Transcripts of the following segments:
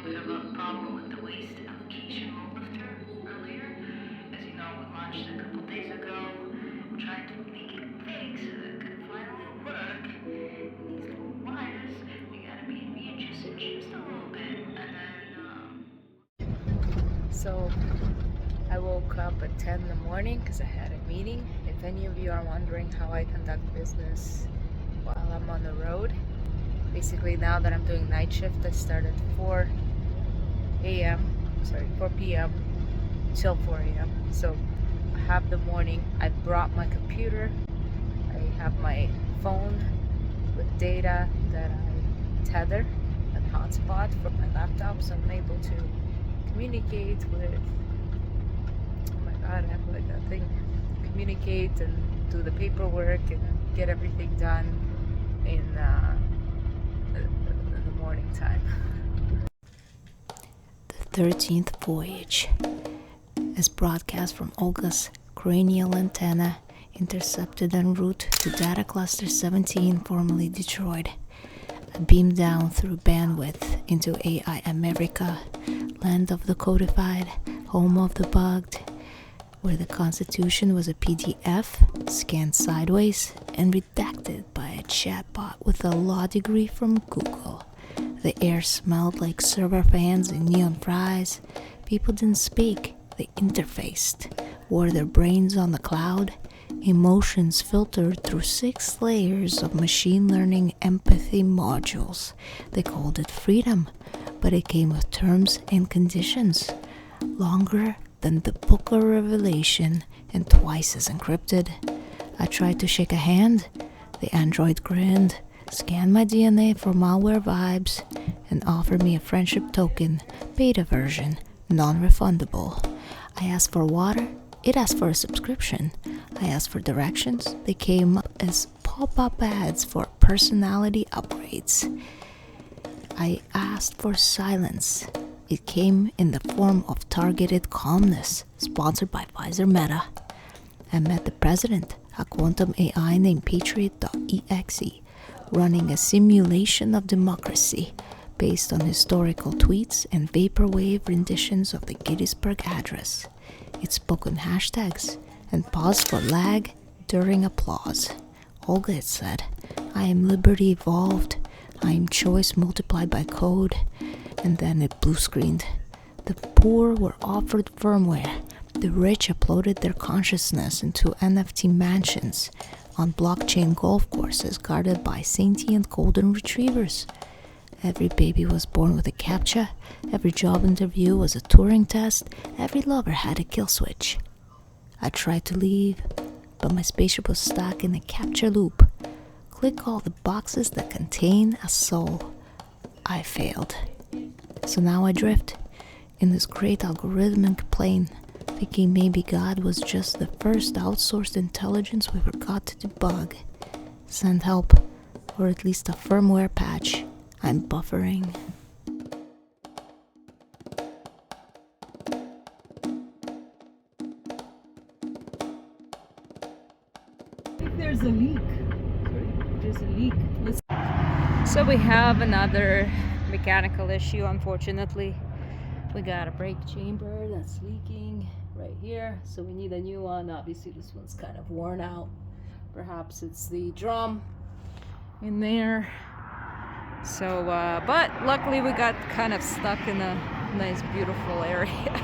bit of a problem with the waste allocation role lifter earlier. As you know, we launched a couple days ago. I'm trying to make it big so that it can finally work. And these little wires, they gotta be readjusted just a little bit, and then So I woke up at 10 in the morning because I had a meeting. If any of you are wondering how I conduct business while I'm on the road, basically now that I'm doing night shift, I start at 4 p.m. till 4 a.m. So I have the morning. I brought my computer. I have my phone with data that I tether and hotspot from my laptop, so I'm able to communicate with, oh my god, I have like that thing, communicate and do the paperwork and get everything done in the morning time. The 13th Voyage is broadcast from Olga's cranial antenna, intercepted en route to DataCluster 17, formerly Detroit. I beamed down through bandwidth into AI America, land of the codified, home of the bugged, where the Constitution was a PDF, scanned sideways, and redacted by a chatbot with a law degree from Google. The air smelled like server fans and neon fries. People didn't speak, they interfaced, wore their brains on the cloud. Emotions filtered through 6 layers of machine learning empathy modules. They called it freedom, but it came with terms and conditions, longer than the Book of Revelation and twice as encrypted. I tried to shake a hand. The android grinned, scanned my DNA for malware vibes, and offered me a friendship token, beta version, non-refundable. I asked for water. It asked for a subscription. I asked for directions. They came up as pop-up ads for personality upgrades. I asked for silence. It came in the form of targeted calmness, sponsored by Pfizer Meta. I met the president, a quantum AI named Patriot.exe, running a simulation of democracy based on historical tweets and vaporwave renditions of the Gettysburg Address. It spoke in hashtags and paused for lag during applause. Olga, it said, I am liberty evolved. I am choice multiplied by code. And then it blue screened. The poor were offered firmware. The rich uploaded their consciousness into NFT mansions on blockchain golf courses guarded by sentient golden retrievers. Every baby was born with a CAPTCHA. Every job interview was a Turing test. Every lover had a kill switch. I tried to leave, but my spaceship was stuck in a capture loop. Click all the boxes that contain a soul. I failed. So now I drift in this great algorithmic plane, thinking maybe God was just the first outsourced intelligence we forgot to debug. Send help, or at least a firmware patch. I'm buffering. There's a leak. There's a leak. So we have another mechanical issue, unfortunately. We got a brake chamber that's leaking right here, so we need a new one. Obviously this one's kind of worn out. Perhaps it's the drum in there. So but luckily we got kind of stuck in a nice beautiful area.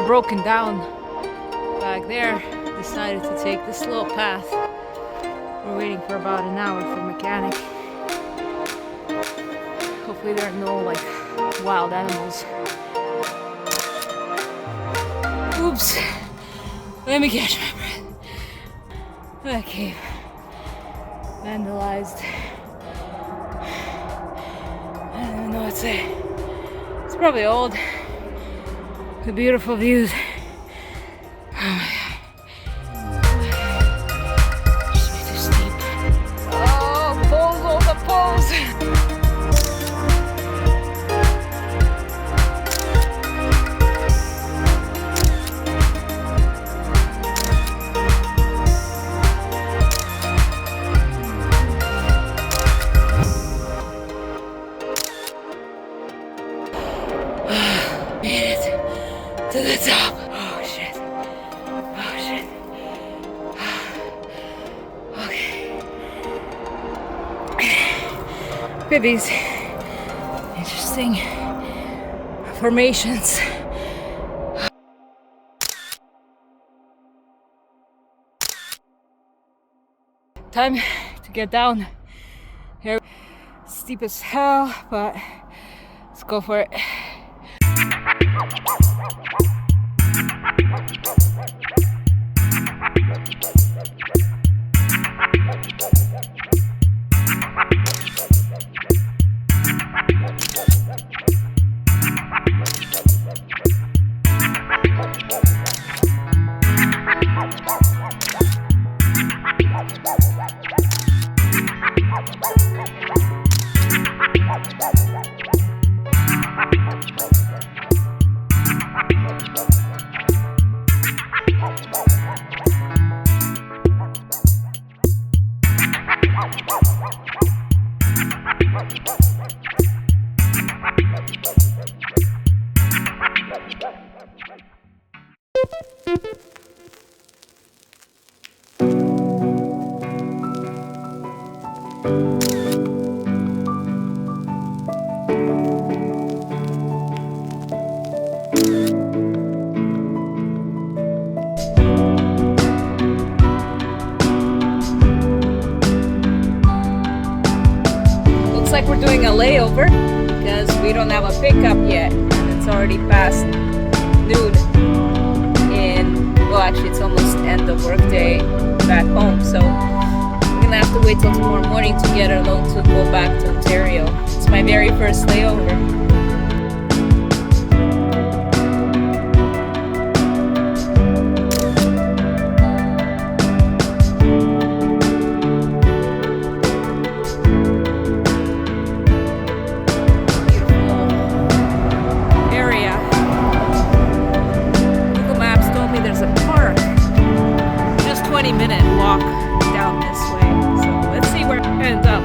broken down back there. Decided to take the slow path. We're waiting for about an hour for mechanic. Hopefully there are no like wild animals. Oops. Let me catch my breath. Okay. Vandalized. I don't even know what to say. It's probably old. The beautiful views. Oh my god. Just way too steep. Oh, pose, all the pose. Made it to the top. Oh shit. Oh shit. Okay. Look at these interesting formations. Time to get down. Here, steep as hell, but let's go for it. Looks like we're doing a layover because we don't have a pickup yet, and it's already past noon. And well, actually, it's almost end of work day back home, so we're gonna have to wait till tomorrow morning to get our loan to go back to Ontario. It's my very first layover. Walk down this way, so let's see where it ends up.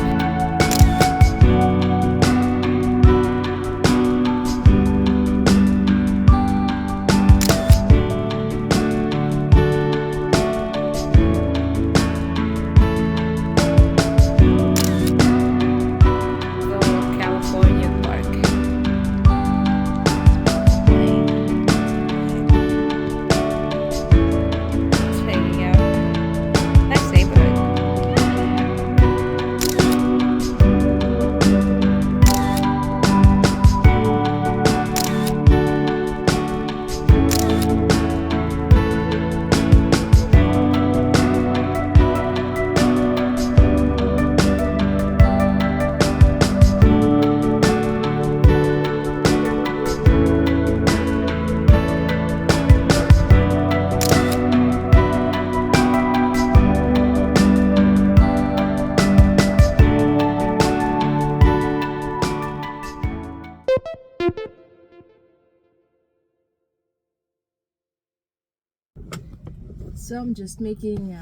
So I'm just making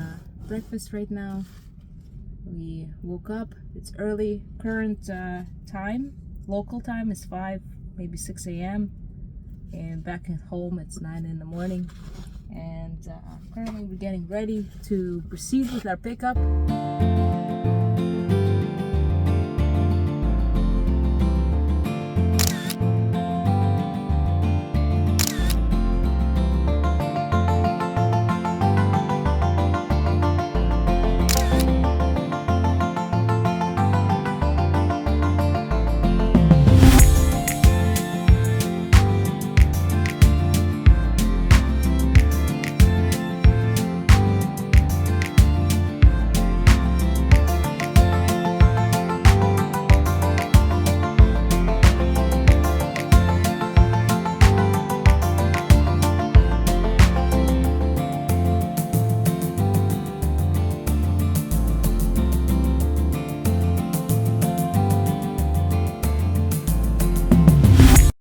breakfast right now. We woke up, it's early. Current time, local time is 5, maybe 6 a.m. And back at home it's 9 in the morning. And currently we're getting ready to proceed with our pickup.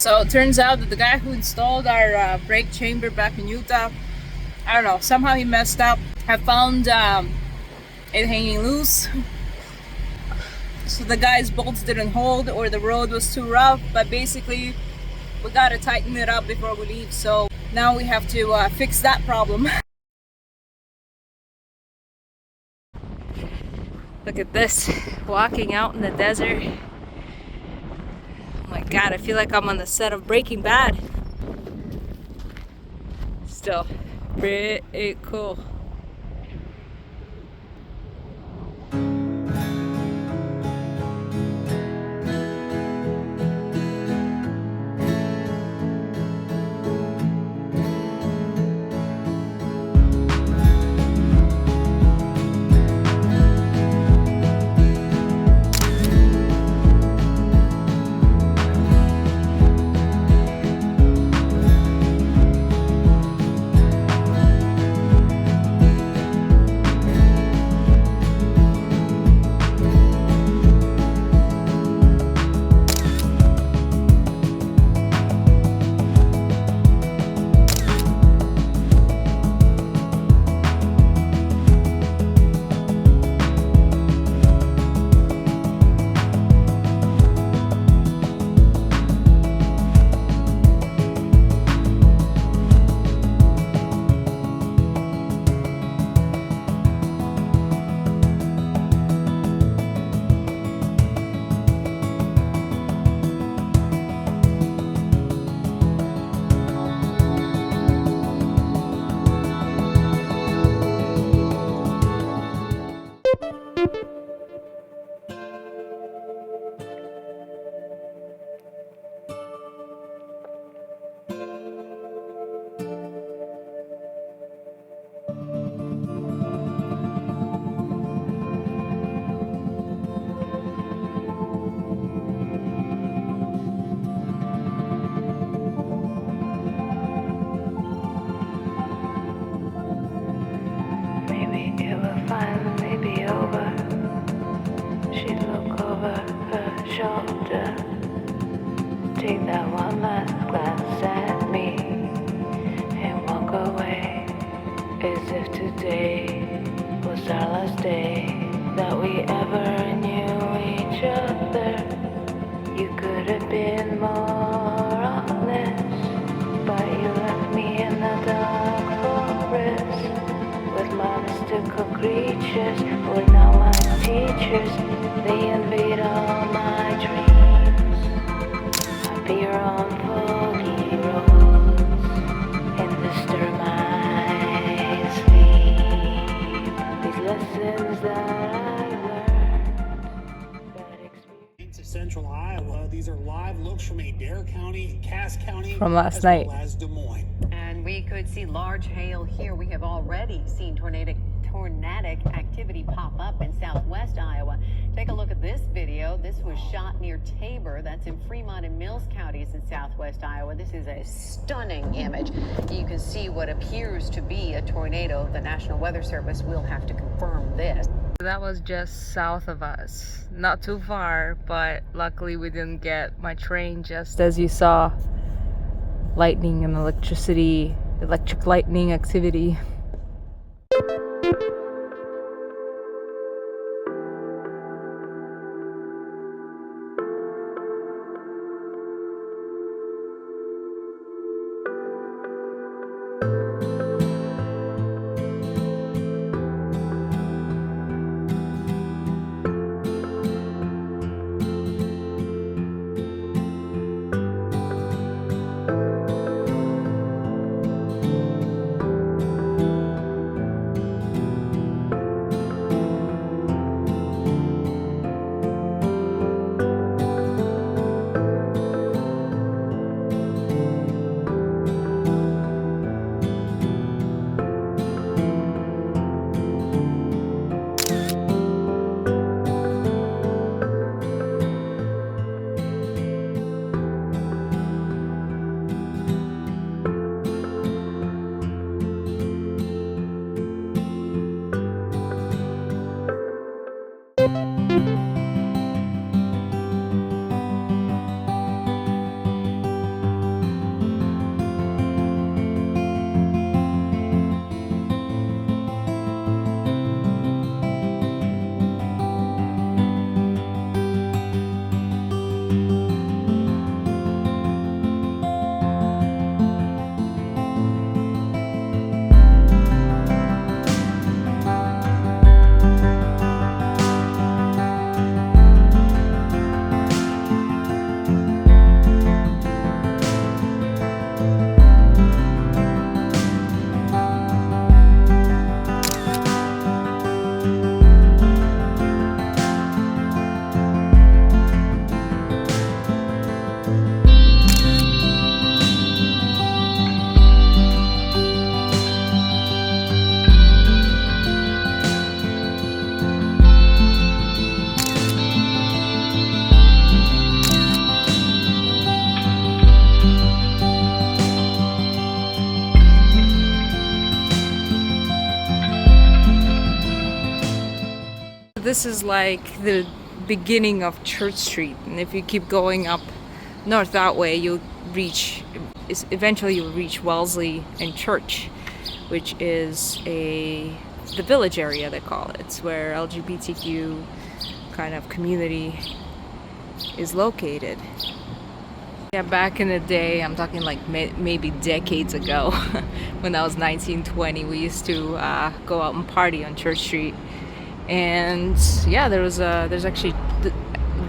So it turns out that the guy who installed our brake chamber back in Utah, I don't know, somehow he messed up. I found it hanging loose. So the guy's bolts didn't hold or the road was too rough, but basically we gotta tighten it up before we leave. So now we have to fix that problem. Look at this, walking out in the desert. Oh my god, I feel like I'm on the set of Breaking Bad. Still pretty cool. Take that one last glance at me and walk away, as if today was our last day that we ever knew each other. You could have been more honest, but you left me in the dark forest with my mystical creatures who are now my teachers. They invade all my dreams. Appear on foggy roads and disturb my sleep. These lessons that I learned, that experience of central Iowa. These are live looks from Adair County, Cass County, From last as night. well as Des Moines. And we could see large hail here. We have already seen tornadic activity pop up in southwest Iowa. Take a look at this video. This was shot near Tabor. That's in Fremont and Mills counties in southwest Iowa. This is a stunning image. You can see what appears to be a tornado. The National Weather Service will have to confirm this. That was just south of us. Not too far, but luckily we didn't get much rain, just as you saw. Lightning and electric lightning activity. this is like the beginning of Church Street, and if you keep going up north that way, eventually you'll reach Wellesley and Church, which is the village area, they call it. It's where LGBTQ kind of community is located. Yeah, back in the day, I'm talking like maybe decades ago, when I was 19, 20, we used to go out and party on Church Street. And yeah, there's actually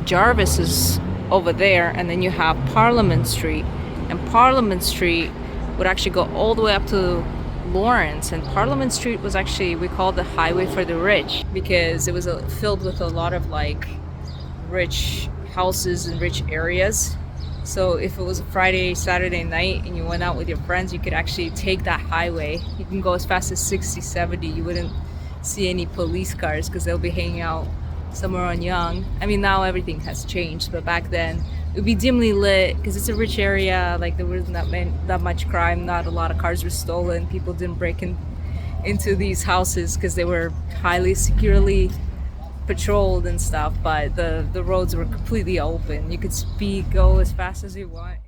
Jarvis is over there, and then you have Parliament Street, and Parliament Street would actually go all the way up to Lawrence. And Parliament Street was actually, we called the highway for the rich, because it was filled with a lot of like rich houses and rich areas. So if it was a Friday, Saturday night and you went out with your friends, you could actually take that highway. You can go as fast as 60, 70. You wouldn't see any police cars because they'll be hanging out somewhere on Yonge. I mean, now everything has changed, but back then it would be dimly lit because it's a rich area. Like, there wasn't that much crime. Not a lot of cars were stolen. People didn't break into these houses because they were highly securely patrolled and stuff, but the roads were completely open. You could go as fast as you want.